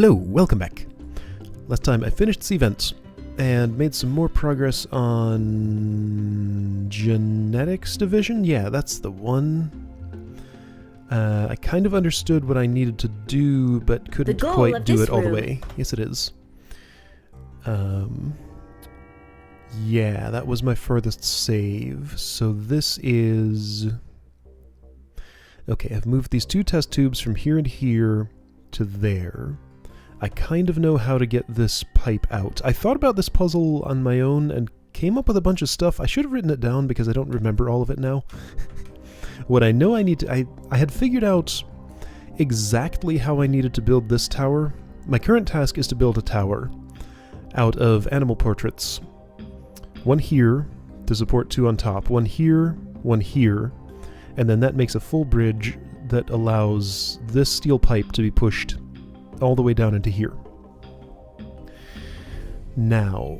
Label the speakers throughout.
Speaker 1: Hello, welcome back. Last time I finished this event and made some more progress on genetics division. Yeah, that's the one. I kind of understood what I needed to do, but couldn't quite do it all the way. Yes, it is. Yeah, that was my furthest save. So this is... Okay, I've moved these two test tubes from here and here to there. I kind of know how to get this pipe out. I thought about this puzzle on my own and came up with a bunch of stuff. I should have written it down because I don't remember all of it now. What I know I need to... I had figured out exactly how I needed to build this tower. My current task is to build a tower out of animal portraits. One here to support two on top, one here, and then that makes a full bridge that allows this steel pipe to be pushed all the way down into here. Now,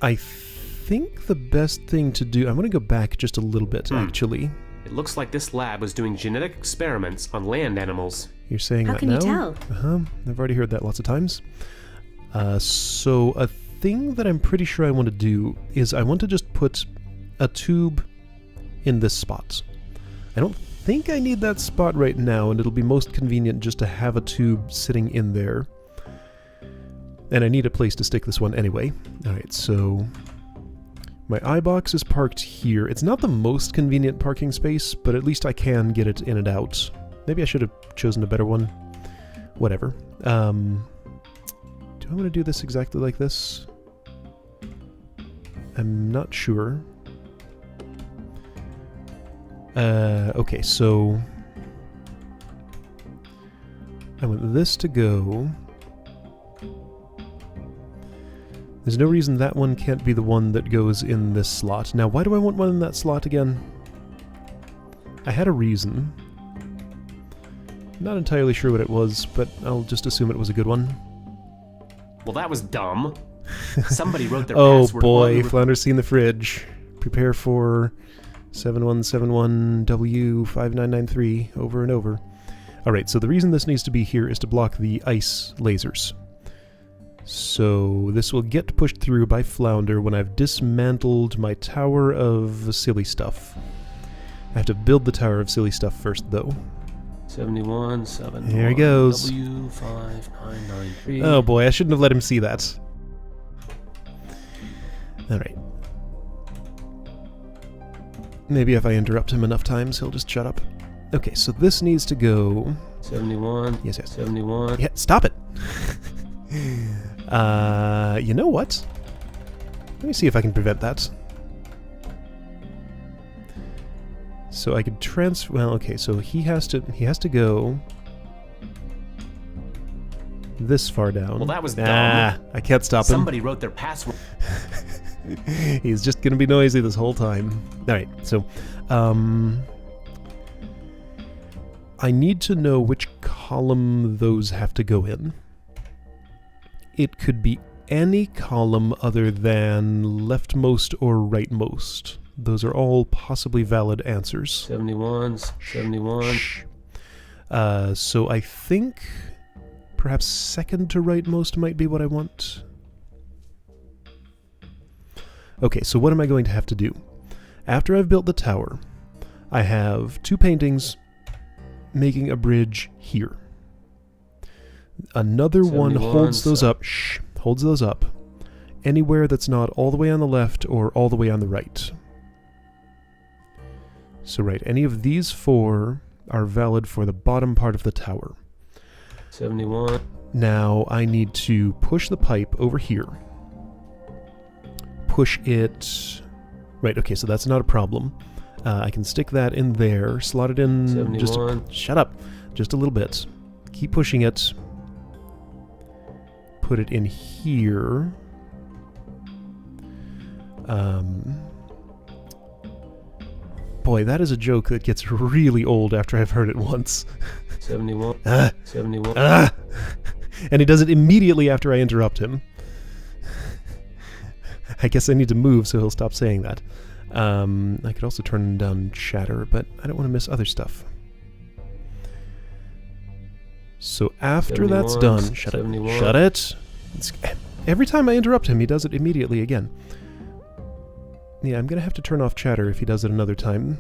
Speaker 1: I think the best thing to do... I'm going to go back just a little bit, actually.
Speaker 2: It looks like this lab was doing genetic experiments on land animals.
Speaker 1: You're saying that now? How can you tell? I've already heard that lots of times. So a thing that I'm pretty sure I want to do is I want to just put a tube in this spot. I don't think I need that spot right now, and it'll be most convenient just to have a tube sitting in there. And I need a place to stick this one anyway. Alright, so my iBox is parked here. It's not the most convenient parking space, but at least I can get it in and out. Maybe I should have chosen a better one. Whatever. Do I want to do this exactly like this? I'm not sure. Okay, so I want this to go. There's no reason that one can't be the one that goes in this slot. Now, why do I want one in that slot again? I had a reason. Not entirely sure what it was, but I'll just assume it was a good one.
Speaker 2: Well, that was dumb. Somebody wrote their
Speaker 1: oh
Speaker 2: password.
Speaker 1: Boy, Flounder's seen the fridge. Prepare for 7171W5993 over and over. Alright, so the reason this needs to be here is to block the ice lasers. So this will get pushed through by Flounder when I've dismantled my tower of silly stuff. I have to build the tower of silly stuff first, though.
Speaker 2: 7171
Speaker 1: There he goes.
Speaker 2: W5993.
Speaker 1: Oh boy, I shouldn't have let him see that. Alright. Maybe if I interrupt him enough times, he'll just shut up. Okay, so this needs to go...
Speaker 2: 71.
Speaker 1: Yes.
Speaker 2: 71.
Speaker 1: Yeah, stop it! You know what? Let me see if I can prevent that. So I could transfer... Well, okay, so he has to go... this far down.
Speaker 2: Well, that was dumb.
Speaker 1: I can't stop him.
Speaker 2: Somebody wrote their password.
Speaker 1: He's just gonna be noisy this whole time. Alright, so, I need to know which column those have to go in. It could be any column other than leftmost or rightmost. Those are all possibly valid answers.
Speaker 2: 71.
Speaker 1: So I think perhaps second to rightmost might be what I want. Okay, so what am I going to have to do? After I've built the tower, I have two paintings making a bridge here. Another one holds those up. Holds those up anywhere that's not all the way on the left or all the way on the right. So right, any of these four are valid for the bottom part of the tower.
Speaker 2: 71.
Speaker 1: Now I need to push the pipe over here. Push it... Right, okay, so that's not a problem. I can stick that in there, slot it in...
Speaker 2: 71.
Speaker 1: Shut up! Just a little bit. Keep pushing it. Put it in here. Boy, that is a joke that gets really old after I've heard it once.
Speaker 2: 71. 71.
Speaker 1: And he does it immediately after I interrupt him. I guess I need to move so he'll stop saying that. I could also turn down chatter, but I don't want to miss other stuff. So after that's done, shut it. Every time I interrupt him, he does it immediately again. Yeah, I'm gonna have to turn off chatter if he does it another time.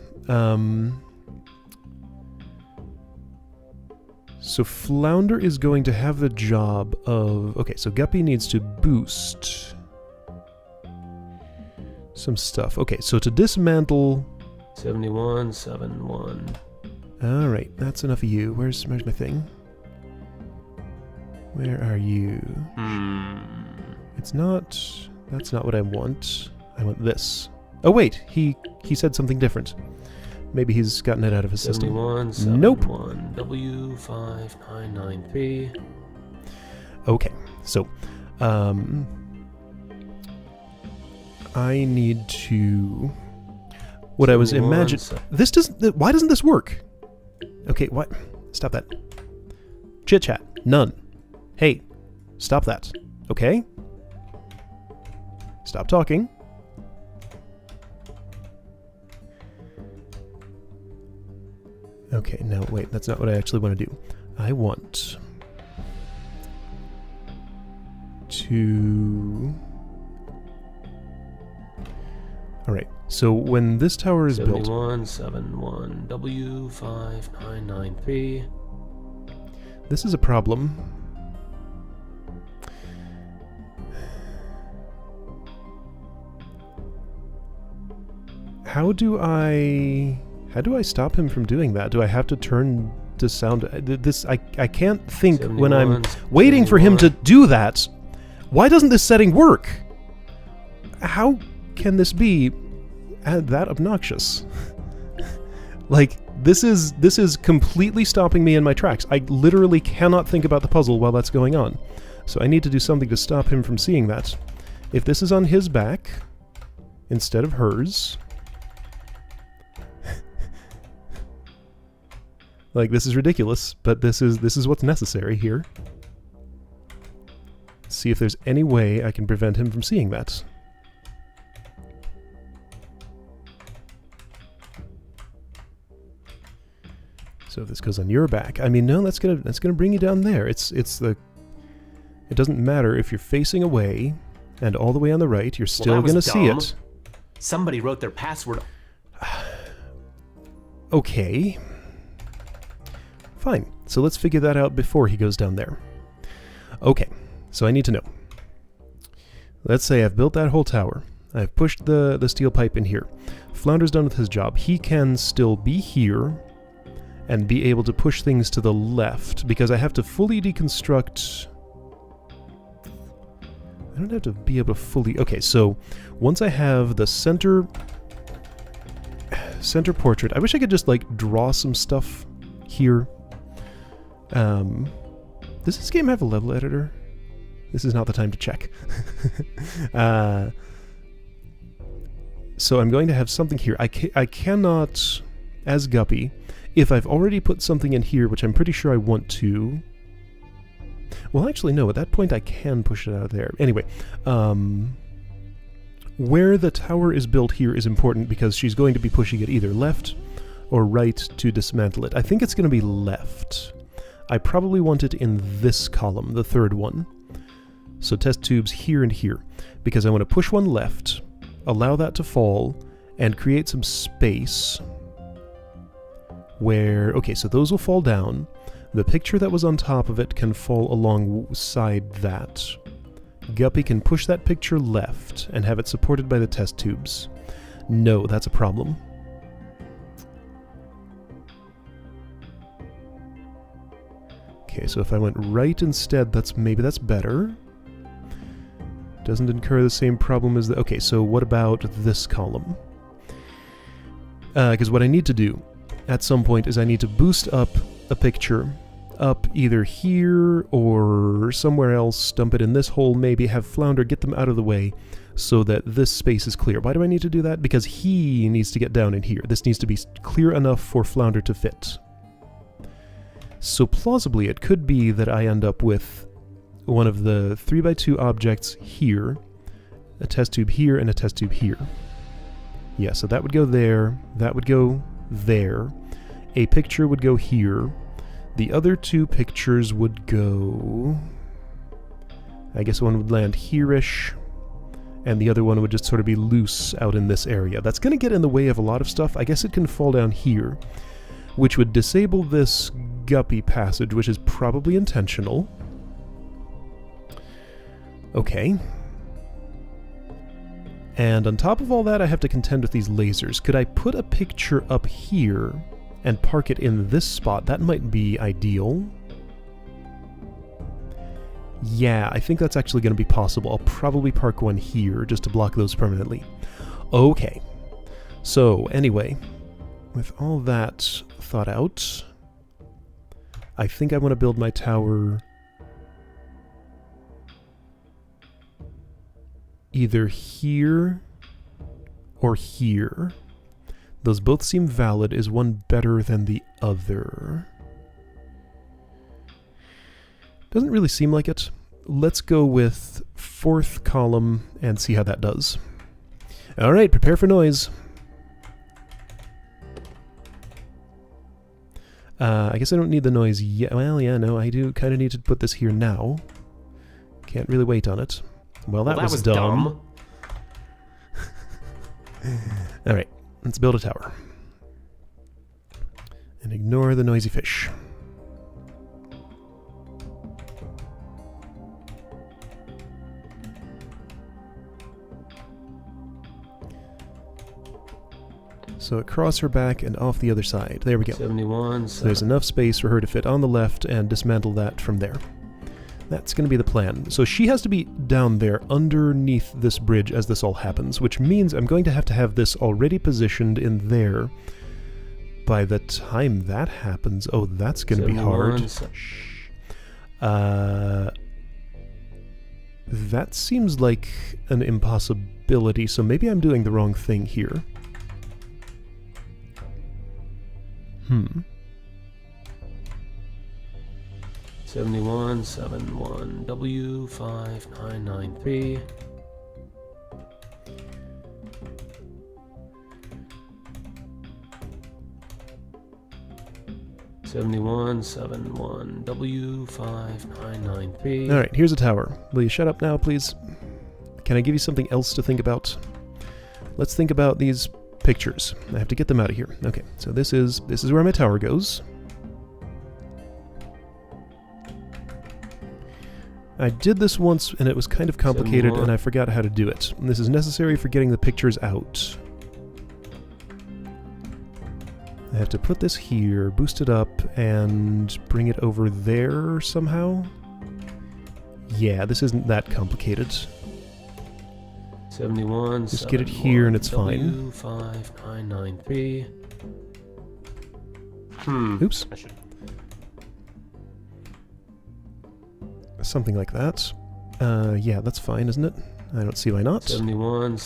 Speaker 1: So Flounder is going to have the job of... Okay, so Guppy needs to boost some stuff. Okay, so to dismantle...
Speaker 2: 71, 71.
Speaker 1: Alright, that's enough of you. Where's my thing? Where are you? It's not... That's not what I want. I want this. Oh wait, he said something different. Maybe he's gotten it out of his system.
Speaker 2: 71,
Speaker 1: nope.
Speaker 2: W5993.
Speaker 1: Okay, so I need to... What I was imagining... This doesn't... Why doesn't this work? Okay, what? Stop that. Chitchat. None. Hey, stop that. Okay? Stop talking. Okay, now wait, that's not what I actually want to do. I want to... Alright, so when this tower is built...
Speaker 2: 7171 W5993.
Speaker 1: This is a problem. How do I stop him from doing that? Do I have to turn the sound... I can't think when I'm waiting for him to do that. Why doesn't this setting work? How can this be that obnoxious? Like, this is completely stopping me in my tracks. I literally cannot think about the puzzle while that's going on. So I need to do something to stop him from seeing that. If this is on his back instead of hers... Like, this is ridiculous, but this is what's necessary here. See if there's any way I can prevent him from seeing that. So if this goes on your back, I mean, no, that's gonna bring you down there. It doesn't matter if you're facing away and all the way on the right, you're still gonna see it.
Speaker 2: Somebody wrote their password.
Speaker 1: Okay. Fine. So let's figure that out before he goes down there. Okay. So I need to know. Let's say I've built that whole tower. I've pushed the steel pipe in here. Flounder's done with his job. He can still be here and be able to push things to the left because I have to fully deconstruct... I don't have to be able to fully... Okay, so once I have the center portrait, I wish I could just like draw some stuff here. Does this game have a level editor? This is not the time to check. So I'm going to have something here. I cannot, as Guppy, if I've already put something in here, which I'm pretty sure I want to... Well, actually, no. At that point, I can push it out of there. Anyway, where the tower is built here is important because she's going to be pushing it either left or right to dismantle it. I think it's going to be left. I probably want it in this column, the third one. So test tubes here and here, because I want to push one left, allow that to fall, and create some space where... Okay, so those will fall down. The picture that was on top of it can fall alongside that. Guppy can push that picture left and have it supported by the test tubes. No, that's a problem. Okay, so if I went right instead, maybe that's better. Doesn't incur the same problem as the... Okay, so what about this column? Because what I need to do at some point is I need to boost up a picture up either here or somewhere else, dump it in this hole, maybe have Flounder get them out of the way so that this space is clear. Why do I need to do that? Because he needs to get down in here. This needs to be clear enough for Flounder to fit. So plausibly, it could be that I end up with one of the 3x2 objects here, a test tube here, and a test tube here. Yeah, so that would go there, that would go there, a picture would go here, The other two pictures would go... I guess one would land here-ish, and the other one would just sort of be loose out in this area. That's going to get in the way of a lot of stuff. I guess it can fall down here, which would disable this guppy passage, which is probably intentional. Okay. And on top of all that, I have to contend with these lasers. Could I put a picture up here and park it in this spot? That might be ideal. Yeah, I think that's actually going to be possible. I'll probably park one here just to block those permanently. Okay. So, anyway, with all that thought out, I think I want to build my tower either here or here. Those both seem valid. Is one better than the other? Doesn't really seem like it. Let's go with 4th column and see how that does. Alright, prepare for noise. I guess I don't need the noise yet. Well, yeah, no, I do kind of need to put this here now. Can't really wait on it. Well, that was dumb. Alright, let's build a tower. And ignore the noisy fish. So across her back and off the other side. There we go.
Speaker 2: 71.
Speaker 1: So there's enough space for her to fit on the left and dismantle that from there. That's going to be the plan. So she has to be down there underneath this bridge as this all happens, which means I'm going to have this already positioned in there by the time that happens. Oh, that's going to be hard. That seems like an impossibility, so maybe I'm doing the wrong thing here.
Speaker 2: 7171 W5993. W5993.
Speaker 1: All right, here's a tower. Will you shut up now, please? Can I give you something else to think about? Let's think about these pictures. I have to get them out of here. Okay, so this is where my tower goes. I did this once and it was kind of complicated and I forgot how to do it. And this is necessary for getting the pictures out. I have to put this here, boost it up, and bring it over there somehow. Yeah, this isn't that complicated.
Speaker 2: 71.
Speaker 1: Just get it here and it's fine.
Speaker 2: W5993.
Speaker 1: Oops. Something like that. Yeah, that's fine, isn't it? I don't see why not.
Speaker 2: 71.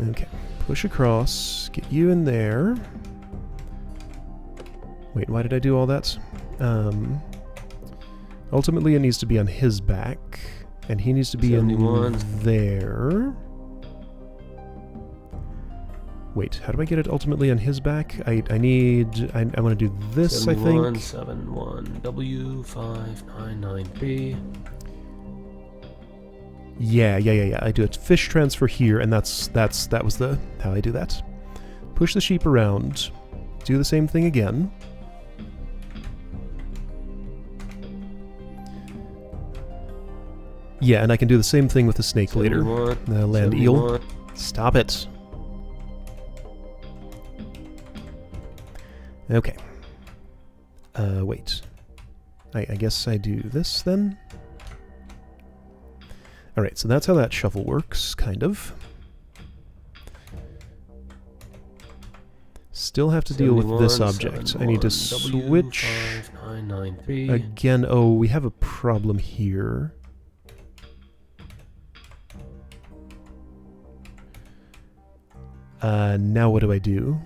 Speaker 1: Okay, push across, get you in there. Wait, why did I do all that? Ultimately it needs to be on his back, and he needs to be 71. In there. Wait, how do I get it ultimately on his back? I want to do this, 71, I think.
Speaker 2: 71 W5993.
Speaker 1: Yeah. I do a fish transfer here, and that was how I do that. Push the sheep around. Do the same thing again. Yeah, and I can do the same thing with the snake later. Land 71. Eel. Stop it. Okay. Wait. I guess I do this then? Alright, so that's how that shuffle works, kind of. Still have to deal with this object. I need to switch again. Oh, we have a problem here. Now what do I do?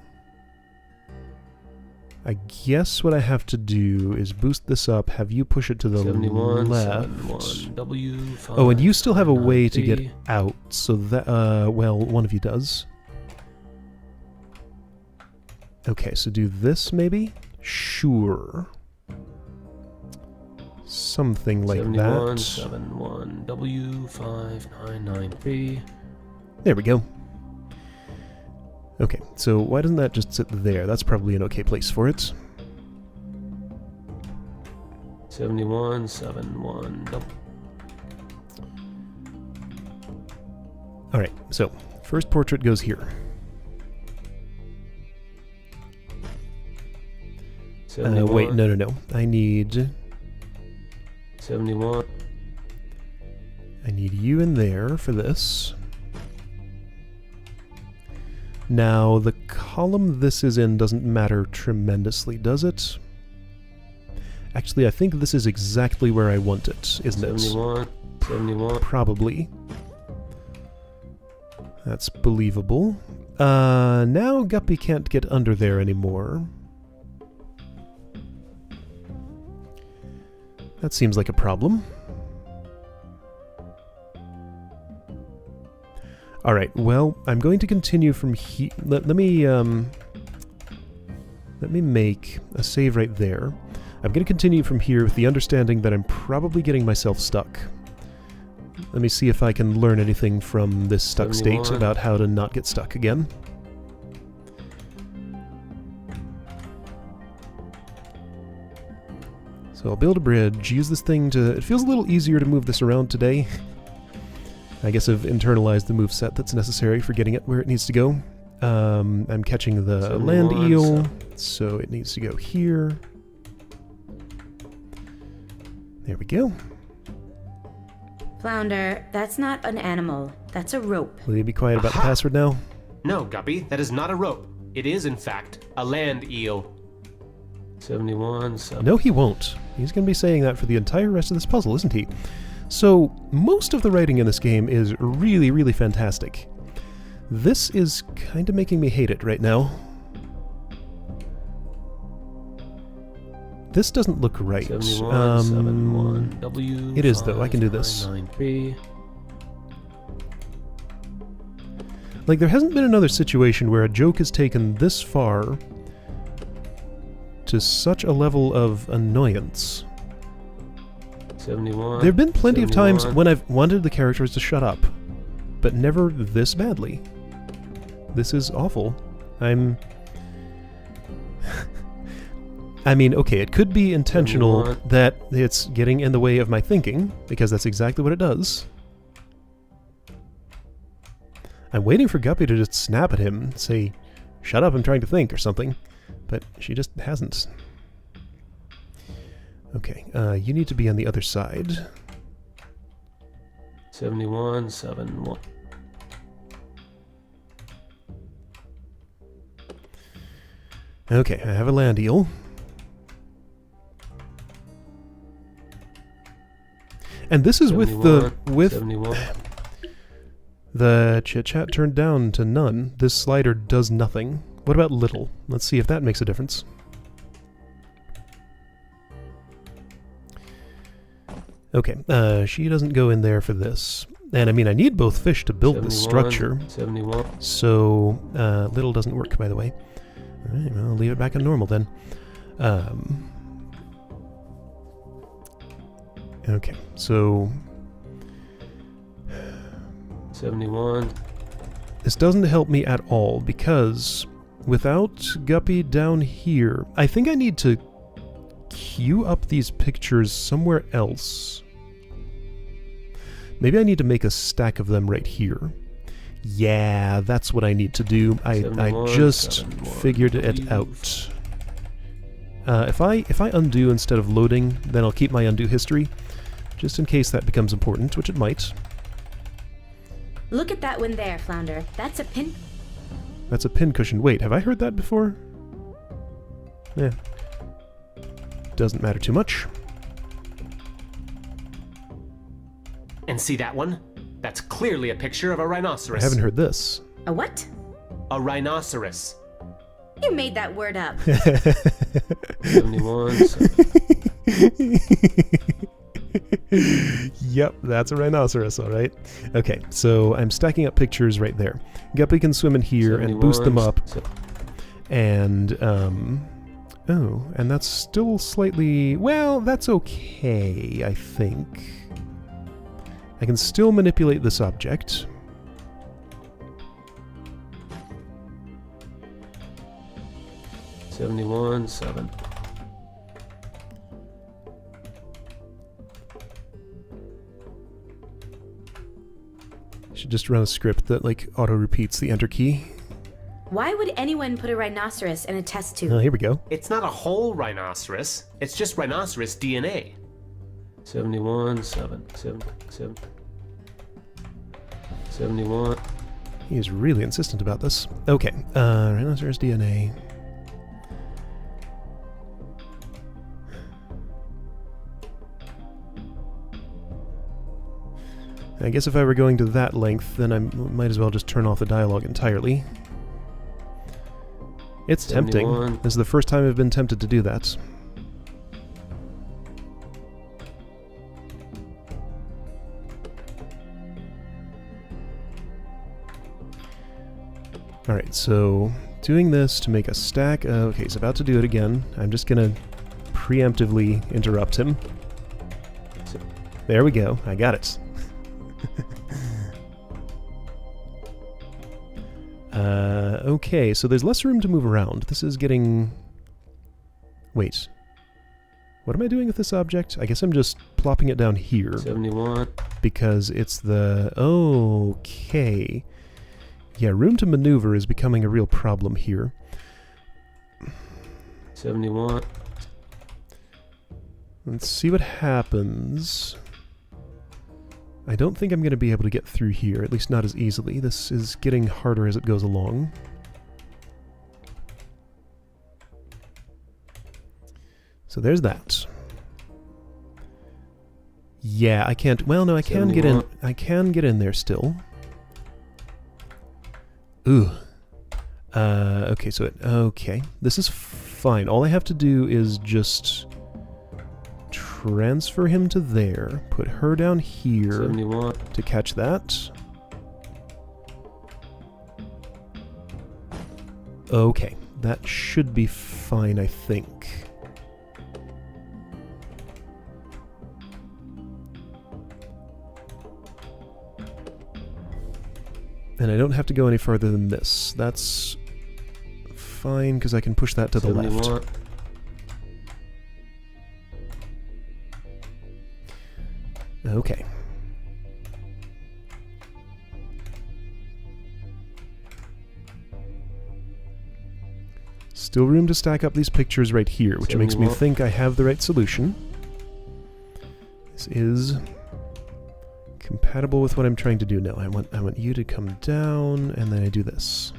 Speaker 1: I guess what I have to do is boost this up, have you push it to the left. Oh, and you still have a way to get out, so that, well, one of you does. Okay, so do this maybe? Sure. Something like
Speaker 2: 71,
Speaker 1: that.
Speaker 2: 71, W5993.
Speaker 1: There we go. Okay, so why doesn't that just sit there? That's probably an okay place for it.
Speaker 2: 71, 71,
Speaker 1: Alright, so first portrait goes here.
Speaker 2: 71,
Speaker 1: Wait, no. I need
Speaker 2: 71.
Speaker 1: I need you in there for this. Now, the column this is in doesn't matter tremendously, does it? Actually, I think this is exactly where I want it, isn't
Speaker 2: 71,
Speaker 1: it?
Speaker 2: 71.
Speaker 1: Probably. That's believable. Now Guppy can't get under there anymore. That seems like a problem. Alright, well, I'm going to continue from here. Let me make a save right there. I'm going to continue from here with the understanding that I'm probably getting myself stuck. Let me see if I can learn anything from this stuck
Speaker 2: 71.
Speaker 1: state about how to not get stuck again. So I'll build a bridge, use this thing to... It feels a little easier to move this around today. I guess I've internalized the moveset that's necessary for getting it where it needs to go. I'm catching the
Speaker 2: 71,
Speaker 1: land eel, so it needs to go here. There we go.
Speaker 3: Flounder, that's not an animal. That's a rope.
Speaker 1: Will you be quiet about the
Speaker 2: Aha!
Speaker 1: password now?
Speaker 2: No, Guppy, that is not a rope. It is, in fact, a land eel. 71, 7.
Speaker 1: No, he won't. He's going to be saying that for the entire rest of this puzzle, isn't he? So, most of the writing in this game is really, really fantastic. This is kind of making me hate it right now. This doesn't look right.
Speaker 2: 71, 71, W.
Speaker 1: It is, though. I can do this.
Speaker 2: 593.
Speaker 1: Like, there hasn't been another situation where a joke has taken this far to such a level of annoyance.
Speaker 2: 71.
Speaker 1: There have been plenty of times
Speaker 2: 71.
Speaker 1: when I've wanted the characters to shut up, but never this badly. This is awful. I mean, okay, it could be intentional
Speaker 2: 71.
Speaker 1: that it's getting in the way of my thinking, because that's exactly what it does. I'm waiting for Guppy to just snap at him, say, "Shut up, I'm trying to think," or something, but she just hasn't. Okay, you need to be on the other side.
Speaker 2: 71, 71.
Speaker 1: Okay, I have a land eel. And this is with
Speaker 2: 71.
Speaker 1: the chit-chat turned down to none. This slider does nothing. What about little? Let's see if that makes a difference. Okay, she doesn't go in there for this. And I mean, I need both fish to build this
Speaker 2: 71,
Speaker 1: structure.
Speaker 2: 71.
Speaker 1: So, little doesn't work, by the way. Alright, well, I'll leave it back in normal then. Okay, so
Speaker 2: 71.
Speaker 1: this doesn't help me at all, because without Guppy down here, I think I need to queue up these pictures somewhere else. Maybe I need to make a stack of them right here. Yeah, that's what I need to do. I
Speaker 2: 71,
Speaker 1: just
Speaker 2: 71,
Speaker 1: figured it out. If I undo instead of loading, then I'll keep my undo history, just in case that becomes important, which it might.
Speaker 3: Look at that one there, Flounder. That's a pin.
Speaker 1: That's a pincushion. Wait, have I heard that before? Yeah. Doesn't matter too much.
Speaker 2: And see that one? That's clearly a picture of a rhinoceros.
Speaker 1: I haven't heard this.
Speaker 3: A what?
Speaker 2: A rhinoceros.
Speaker 3: You made that word up.
Speaker 2: 71.
Speaker 1: Yep, that's a rhinoceros, alright. Okay, so I'm stacking up pictures right there. Guppy can swim in here and boost them up. And, oh, and that's still slightly... Well, that's okay, I think. I can still manipulate this object.
Speaker 2: $71.7.
Speaker 1: Should just run a script that, like, auto-repeats the enter key.
Speaker 3: Why would anyone put a rhinoceros in a test tube?
Speaker 1: Oh, here we go.
Speaker 2: It's not a whole rhinoceros. It's just rhinoceros DNA. 71.7. 71.
Speaker 1: He is really insistent about this. Okay, rhinoceros DNA. I guess if I were going to that length, then I might as well just turn off the dialogue entirely. It's
Speaker 2: 71.
Speaker 1: tempting. This is the first time I've been tempted to do that. Alright, so doing this to make a stack of... Okay, he's about to do it again. I'm just gonna preemptively interrupt him. There we go. I got it. Okay, so there's less room to move around. This is getting... Wait. What am I doing with this object? I guess I'm just plopping it down here.
Speaker 2: 71.
Speaker 1: Because it's the... Okay. Yeah, room to maneuver is becoming a real problem here.
Speaker 2: 71.
Speaker 1: Let's see what happens. I don't think I'm going to be able to get through here, at least not as easily. This is getting harder as it goes along. So there's that. Yeah, I can't... Well, no, I can get in. I can get in there still. Ooh. Okay, so okay. This is fine. All I have to do is just transfer him to there, put her down here
Speaker 2: 71.
Speaker 1: to catch that. Okay, that should be fine, I think. And I don't have to go any farther than this. That's fine, because I can push that to the
Speaker 2: 71.
Speaker 1: left. Okay. Still room to stack up these pictures right here, which makes me
Speaker 2: 71.
Speaker 1: think I have the right solution. This is compatible with what I'm trying to do now. I want you to come down, and then I do this.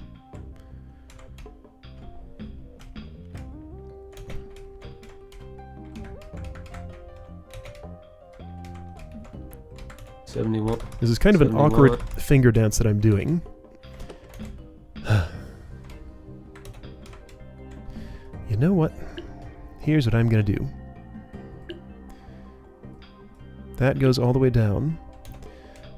Speaker 1: This is kind of an
Speaker 2: 71.
Speaker 1: awkward finger dance that I'm doing. You know what? Here's what I'm gonna do. That goes all the way down.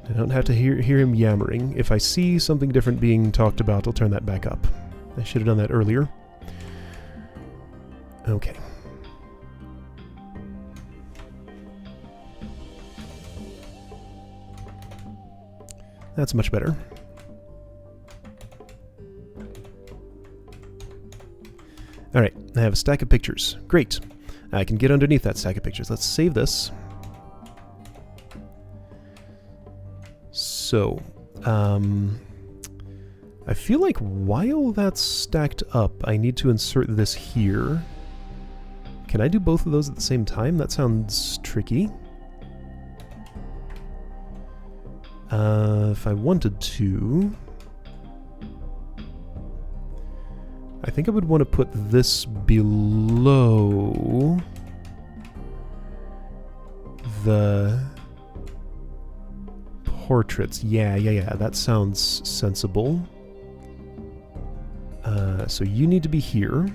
Speaker 1: I don't have to hear him yammering. If I see something different being talked about, I'll turn that back up. I should have done that earlier. Okay. That's much better. Alright, I have a stack of pictures. Great. I can get underneath that stack of pictures. Let's save this. So, I feel like while that's stacked up, I need to insert this here. Can I do both of those at the same time? That sounds tricky. If I wanted to... I think I would want to put this below the portraits. Yeah, that sounds sensible. So you need to be here.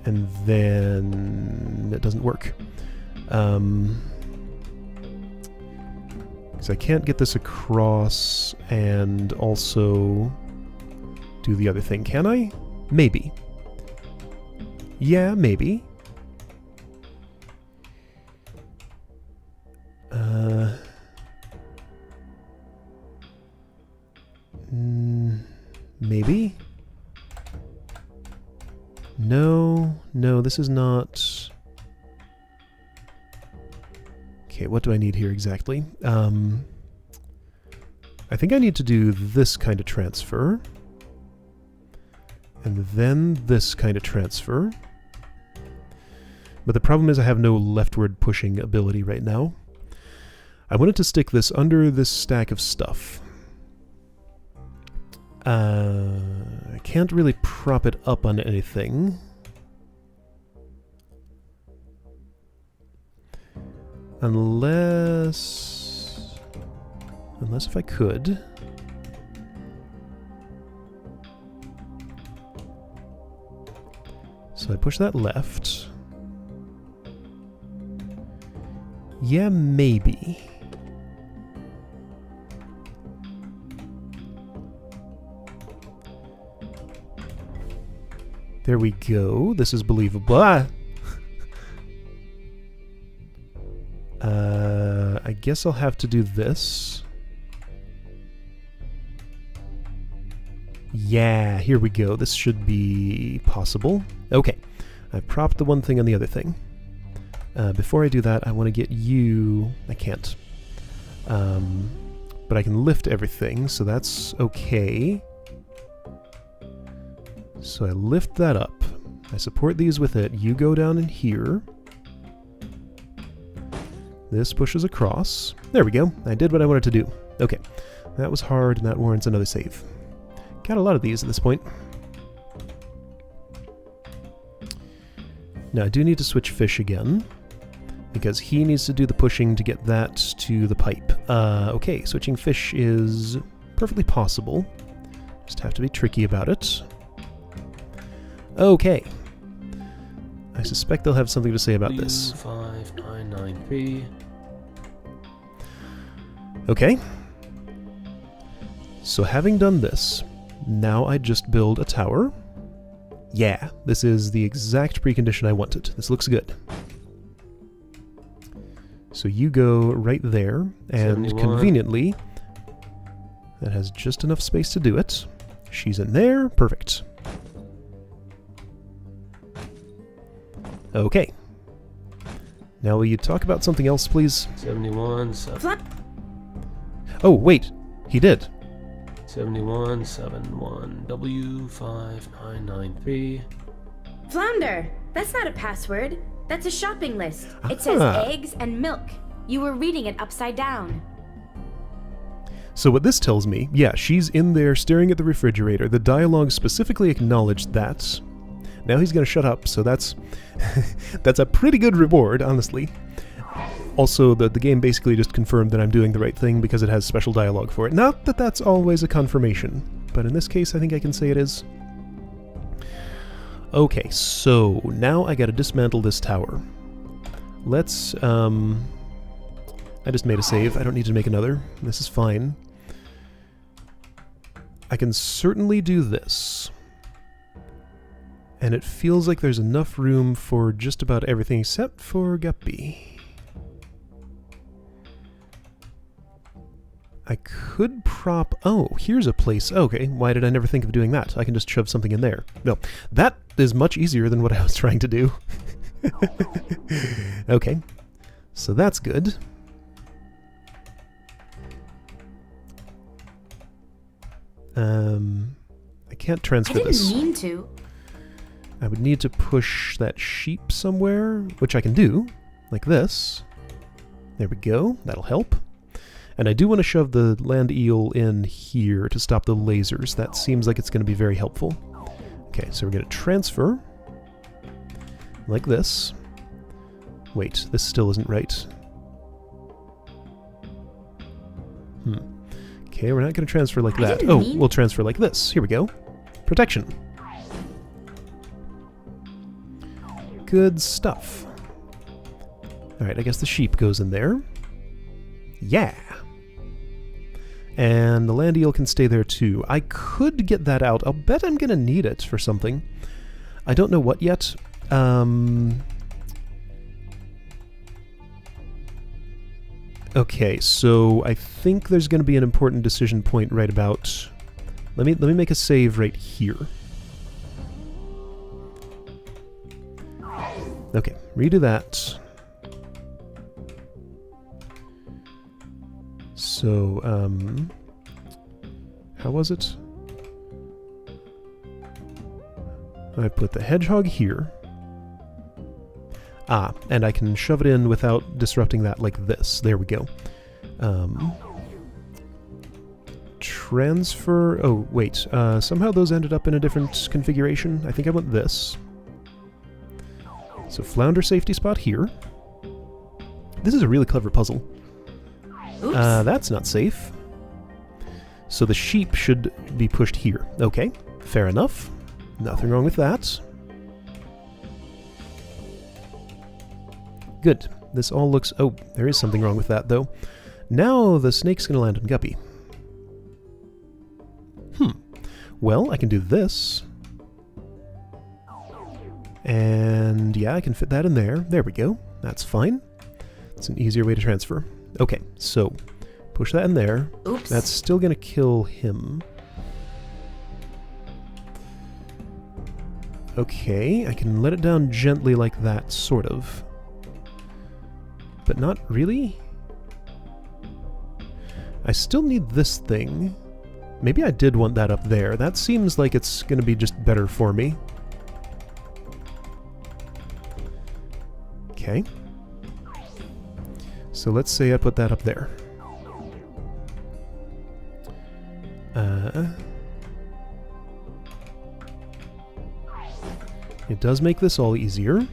Speaker 1: And then it doesn't work. Because I can't get this across and also do the other thing, can I? Maybe. Yeah, maybe. Maybe? No, this is not... Okay, what do I need here exactly? I think I need to do this kind of transfer. And then this kind of transfer. But the problem is I have no leftward pushing ability right now. I wanted to stick this under this stack of stuff. I can't really prop it up on anything. Unless if I could. So I push that left. Yeah, maybe. There we go. This is believable. Ah! I guess I'll have to do this. Yeah, here we go. This should be possible. Okay, I've propped the one thing on the other thing. Before I do that, I want to get you... I can't. But I can lift everything, so that's okay. So I lift that up. I support these with it. You go down in here. This pushes across. There we go. I did what I wanted to do. Okay. That was hard, and that warrants another save. Got a lot of these at this point. Now, I do need to switch fish again, because he needs to do the pushing to get that to the pipe. Okay, switching fish is perfectly possible. Just have to be tricky about it. Okay. I suspect they'll have something to say about this.
Speaker 2: 5993.
Speaker 1: Okay. So having done this, now I just build a tower. Yeah, this is the exact precondition I wanted. This looks good. So you go right there, and
Speaker 2: 71.
Speaker 1: Conveniently, that has just enough space to do it. She's in there. Perfect. Okay. Now will you talk about something else, please?
Speaker 2: 71,
Speaker 1: Oh, wait. He did.
Speaker 2: 7171 W5993.
Speaker 3: Flounder! That's not a password. That's a shopping list. It says
Speaker 1: Ah.
Speaker 3: eggs and milk. You were reading it upside down.
Speaker 1: So what this tells me, yeah, she's in there staring at the refrigerator. The dialogue specifically acknowledged that. Now he's going to shut up, so that's that's a pretty good reward, honestly. Also, the game basically just confirmed that I'm doing the right thing because it has special dialogue for it. Not that that's always a confirmation, but in this case I think I can say it is. Okay, so now I gotta dismantle this tower. Let's, I just made a save. I don't need to make another. This is fine. I can certainly do this. And it feels like there's enough room for just about everything except for Guppy. I could prop... Oh, here's a place. Okay, why did I never think of doing that? I can just shove something in there. No, that is much easier than what I was trying to do. Okay, so that's good. I can't transfer this.
Speaker 3: I didn't mean to.
Speaker 1: I would need to push that sheep somewhere, which I can do, like this. There we go, that'll help. And I do want to shove the land eel in here to stop the lasers. That seems like it's going to be very helpful. Okay, so we're going to transfer, like this. Wait, this still isn't right. Okay, we're not going to transfer like that. Oh, we'll transfer like this. Here we go. Protection. Good stuff. Alright, I guess the sheep goes in there. Yeah! And the land eel can stay there too. I could get that out. I'll bet I'm going to need it for something. I don't know what yet. Okay, so I think there's going to be an important decision point right about... Let me make a save right here. Okay, redo that. So, how was it? I put the hedgehog here. Ah, and I can shove it in without disrupting that like this. There we go. Transfer... Oh, wait. Somehow those ended up in a different configuration. I think I want this. So flounder safety spot here. This is a really clever puzzle.
Speaker 3: Oops.
Speaker 1: That's not safe. So the sheep should be pushed here. Okay, fair enough. Nothing wrong with that. Good. This all looks... Oh, there is something wrong with that, though. Now the snake's going to land on Guppy. Well, I can do this. And yeah, I can fit that in there. There we go. That's fine. It's an easier way to transfer. Okay, so push that in there.
Speaker 3: Oops.
Speaker 1: That's still going to kill him. Okay, I can let it down gently like that, sort of. But not really? I still need this thing. Maybe I did want that up there. That seems like it's going to be just better for me. Okay. So let's say I put that up there. It does make this all easier.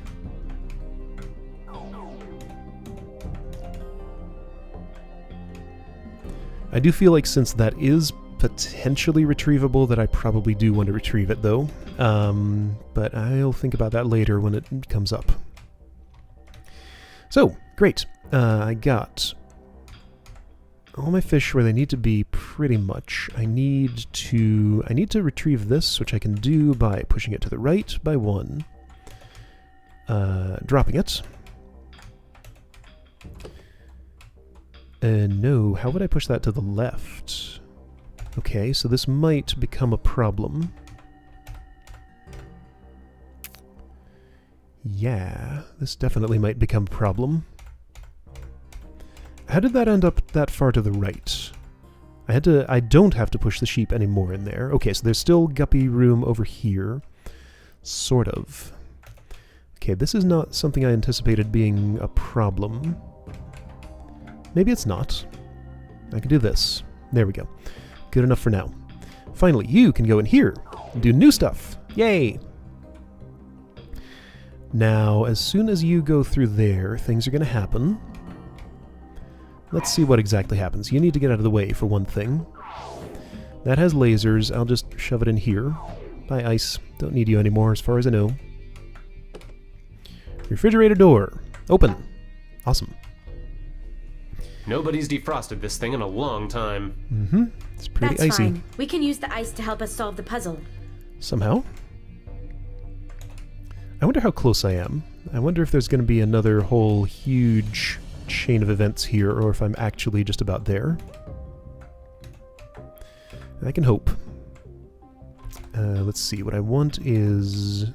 Speaker 1: I do feel like since that is potentially retrievable that I probably do want to retrieve it though. But I'll think about that later when it comes up. So, great. I got all my fish where they need to be pretty much. I need to retrieve this, which I can do by pushing it to the right by 1. Dropping it. No, how would I push that to the left? Okay, so this might become a problem. Yeah, this definitely might become a problem. How did that end up that far to the right? I don't have to push the sheep anymore in there. Okay, so there's still guppy room over here. Sort of. Okay, this is not something I anticipated being a problem. Maybe it's not. I can do this. There we go. Good enough for now. Finally, you can go in here and do new stuff. Yay! Now, as soon as you go through there, things are going to happen. Let's see what exactly happens. You need to get out of the way, for one thing. That has lasers. I'll just shove it in here. Bye, ice. Don't need you anymore, as far as I know. Refrigerator door. Open. Awesome.
Speaker 2: Nobody's defrosted this thing in a long time.
Speaker 1: Mm-hmm. It's pretty
Speaker 3: That's
Speaker 1: icy.
Speaker 3: fine. We can use the ice to help us solve the puzzle.
Speaker 1: Somehow. I wonder how close I am. I wonder if there's going to be another whole huge chain of events here, or if I'm actually just about there. I can hope. Let's see. What I want is...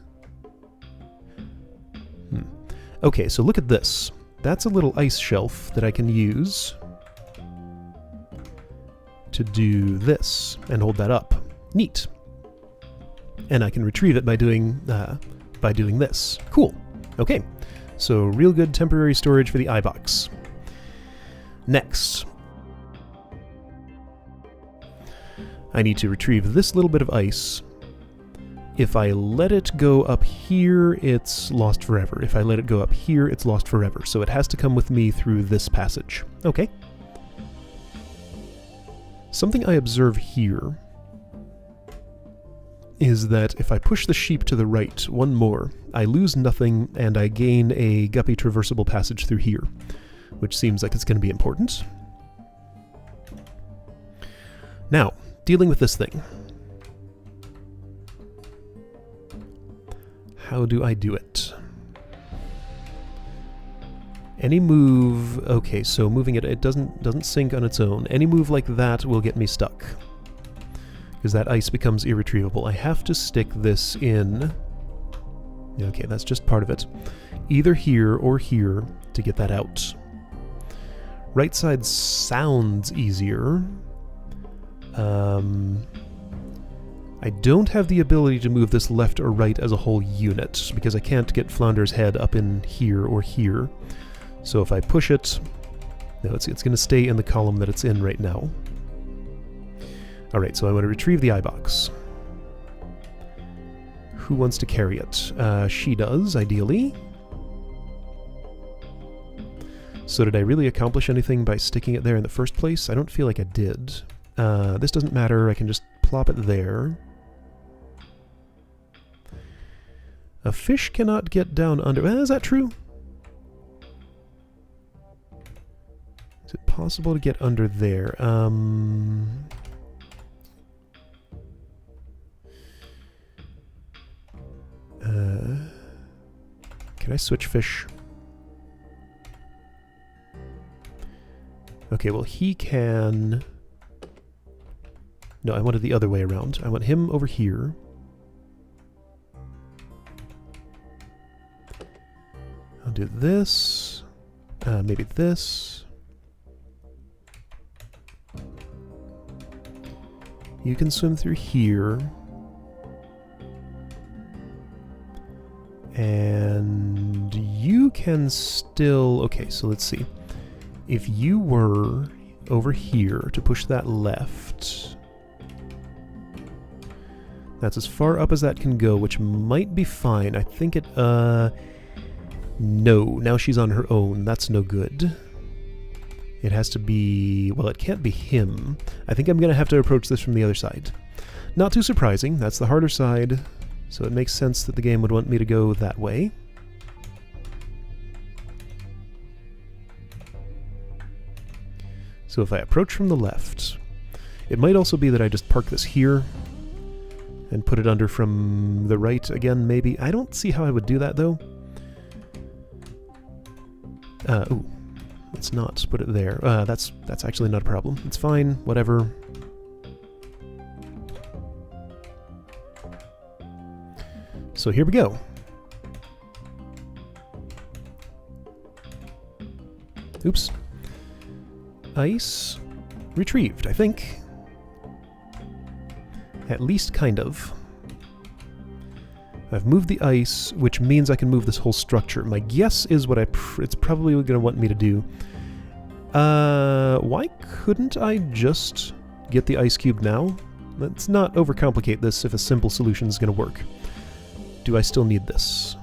Speaker 1: Okay, so look at this. That's a little ice shelf that I can use to do this and hold that up. Neat. And I can retrieve it by doing this. Cool. Okay. So real good temporary storage for the iBox. Next. I need to retrieve this little bit of ice. If I let it go up here, it's lost forever. If I let it go up here, it's lost forever. So it has to come with me through this passage. Okay. Something I observe here is that if I push the sheep to the right one more, I lose nothing and I gain a guppy traversable passage through here, which seems like it's going to be important. Now, dealing with this thing. How do I do it? Any move... Okay, so moving it doesn't sink on its own. Any move like that will get me stuck. Because that ice becomes irretrievable. I have to stick this in... Okay, that's just part of it. Either here or here to get that out. Right side sounds easier. I don't have the ability to move this left or right as a whole unit, because I can't get Flounder's head up in here or here. So if I push it... No, it's going to stay in the column that it's in right now. Alright, so I want to retrieve the eye box. Who wants to carry it? She does, ideally. So did I really accomplish anything by sticking it there in the first place? I don't feel like I did. This doesn't matter, I can just plop it there. A fish cannot get down under... is that true? Is it possible to get under there? Can I switch fish? Okay, well he can... No, I wanted the other way around. I want him over here. I'll do this. Maybe this. You can swim through here. And you can still... Okay, so let's see. If you were over here to push that left... That's as far up as that can go, which might be fine. I think it... No, now she's on her own. That's no good. It has to be... Well, it can't be him. I think I'm going to have to approach this from the other side. Not too surprising. That's the harder side. So it makes sense that the game would want me to go that way. So if I approach from the left... It might also be that I just park this here and put it under from the right again, maybe. I don't see how I would do that, though. Ooh. Let's not put it there. That's actually not a problem. It's fine, whatever. So here we go. Oops. Ice retrieved, I think. At least kind of. I've moved the ice, which means I can move this whole structure. My guess is what it's probably going to want me to do. Why couldn't I just get the ice cube now? Let's not overcomplicate this if a simple solution is going to work. Do I still need this?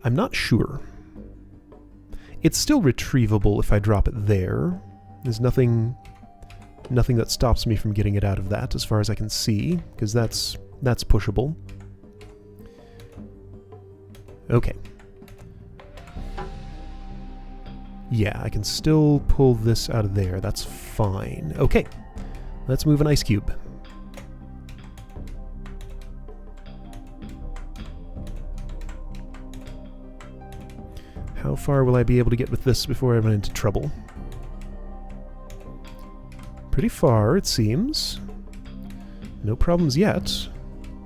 Speaker 1: I'm not sure. It's still retrievable if I drop it there. There's nothing that stops me from getting it out of that, as far as I can see, because that's pushable. Okay. Yeah, I can still pull this out of there. That's fine. Okay. Let's move an ice cube. How far will I be able to get with this before I run into trouble? Pretty far, it seems. No problems yet.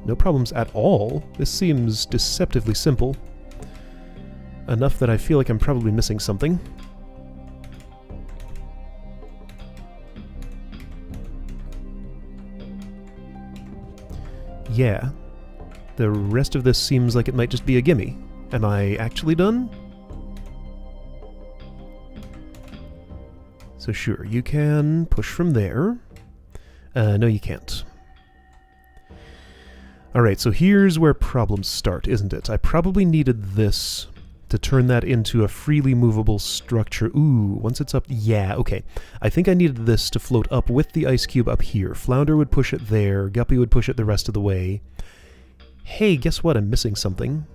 Speaker 1: No problems at all. This seems deceptively simple. Enough that I feel like I'm probably missing something. Yeah. The rest of this seems like it might just be a gimme. Am I actually done? So sure, you can push from there. No, you can't. Alright, so here's where problems start, isn't it? I probably needed this to turn that into a freely movable structure. Ooh, once it's up... Yeah, okay. I think I needed this to float up with the ice cube up here. Flounder would push it there. Guppy would push it the rest of the way. Hey, guess what? I'm missing something.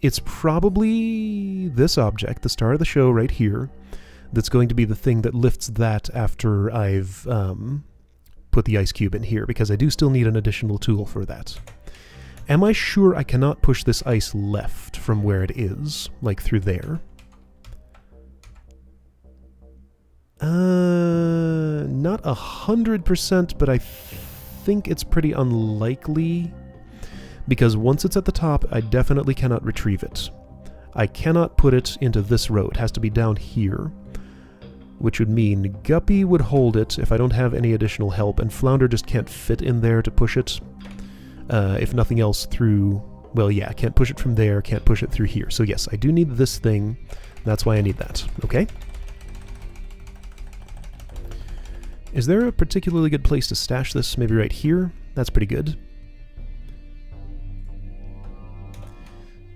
Speaker 1: It's probably this object, the star of the show right here, that's going to be the thing that lifts that after I've put the ice cube in here, because I do still need an additional tool for that. Am I sure I cannot push this ice left from where it is, like through there? Not 100%, but I think it's pretty unlikely, because once it's at the top, I definitely cannot retrieve it. I cannot put it into this row. It has to be down here, which would mean Guppy would hold it if I don't have any additional help, and Flounder just can't fit in there to push it. If nothing else through... Well, yeah, can't push it from there, can't push it through here. So yes, I do need this thing. That's why I need that. Okay? Is there a particularly good place to stash this? Maybe right here? That's pretty good.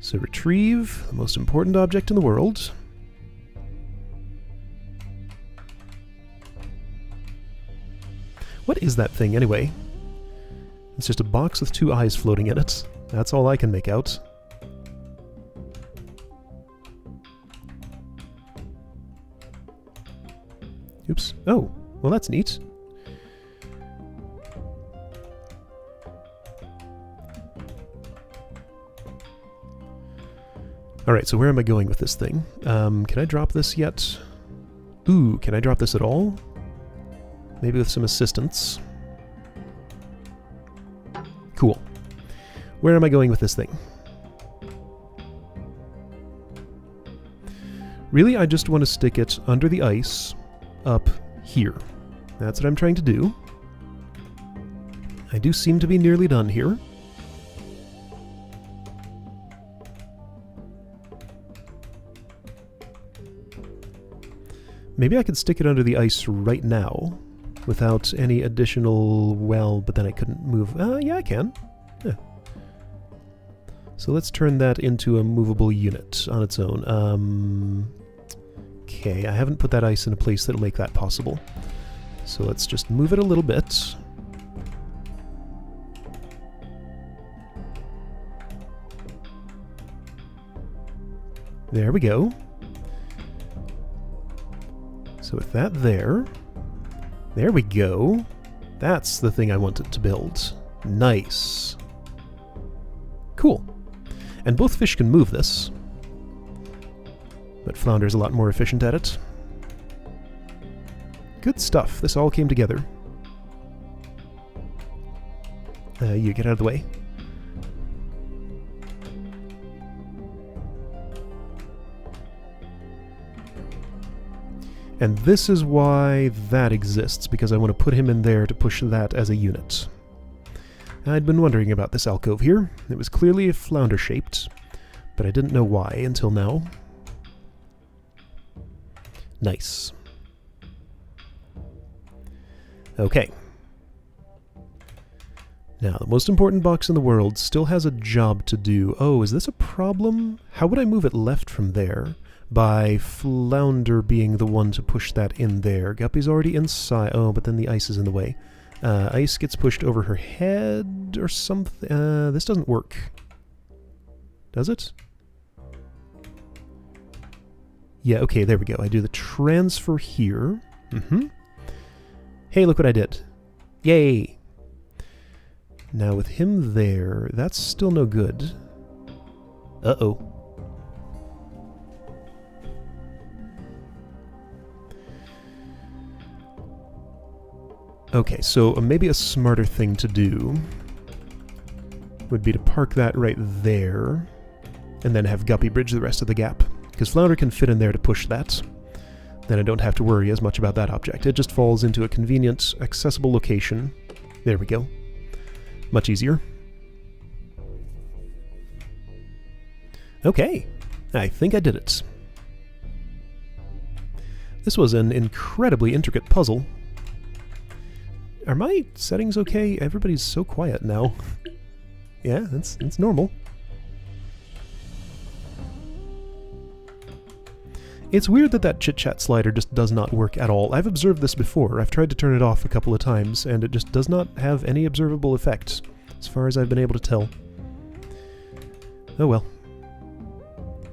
Speaker 1: So retrieve, the most important object in the world. What is that thing, anyway? It's just a box with two eyes floating in it. That's all I can make out. Oops. Oh, well that's neat. Alright, so where am I going with this thing? Can I drop this yet? Ooh, can I drop this at all? Maybe with some assistance. Cool. Where am I going with this thing? Really, I just want to stick it under the ice up here. That's what I'm trying to do. I do seem to be nearly done here. Maybe I could stick it under the ice right now without any additional... Well, but then I couldn't move... yeah, I can. Yeah. So let's turn that into a movable unit on its own. Okay, I haven't put that ice in a place that'll make that possible. So let's just move it a little bit. There we go. So with that there we go. That's the thing I wanted to build. Nice. Cool. And both fish can move this. But Flounder's a lot more efficient at it. Good stuff. This all came together. You get out of the way. And this is why that exists, because I want to put him in there to push that as a unit. I'd been wondering about this alcove here. It was clearly flounder-shaped, but I didn't know why until now. Nice. Okay. Now, the most important box in the world still has a job to do. Oh, is this a problem? How would I move it left from there? By Flounder being the one to push that in there. Guppy's already inside. Oh, but then the ice is in the way. Ice gets pushed over her head or something. This doesn't work. Does it? Yeah, okay, there we go. I do the transfer here. Hey, look what I did. Yay! Now with him there, that's still no good. Uh-oh. Okay, so maybe a smarter thing to do would be to park that right there, and then have Guppy bridge the rest of the gap. Because Flounder can fit in there to push that. Then I don't have to worry as much about that object. It just falls into a convenient, accessible location. There we go. Much easier. Okay, I think I did it. This was an incredibly intricate puzzle. Are my settings okay? Everybody's so quiet now. Yeah, it's normal. It's weird that that Chitchat slider just does not work at all. I've observed this before. I've tried to turn it off a couple of times, and it just does not have any observable effects, as far as I've been able to tell. Oh well.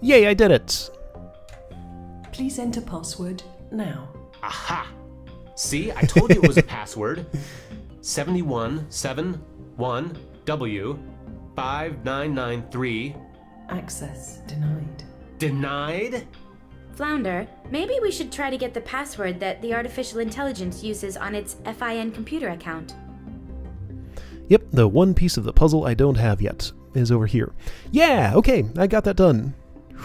Speaker 1: Yay, I did it!
Speaker 4: Please enter password now.
Speaker 2: Aha! See, I told you it was a password. 7171W5993.
Speaker 4: Access denied.
Speaker 2: Denied?
Speaker 3: Flounder, maybe we should try to get the password that the artificial intelligence uses on its FIN computer account.
Speaker 1: Yep, the one piece of the puzzle I don't have yet is over here. Yeah, okay, I got that done.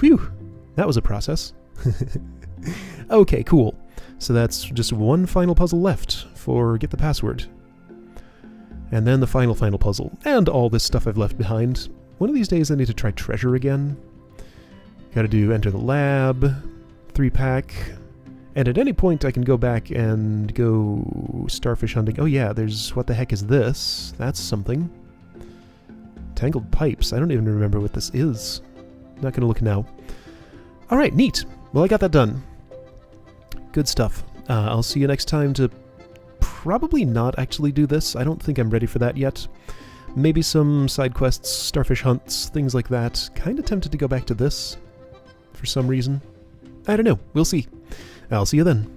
Speaker 1: Whew, that was a process. Okay, cool. So that's just one final puzzle left for get the password. And then the final puzzle. And all this stuff I've left behind. One of these days I need to try treasure again. Gotta do enter the lab, 3-pack. And at any point I can go back and go starfish hunting. Oh yeah, there's, what the heck is this? That's something. Tangled pipes. I don't even remember what this is. Not gonna look now. Alright, neat. Well, I got that done. Good stuff. I'll see you next time to probably not actually do this. I don't think I'm ready for that yet. Maybe some side quests, starfish hunts, things like that. Kinda tempted to go back to this for some reason. I don't know. We'll see. I'll see you then.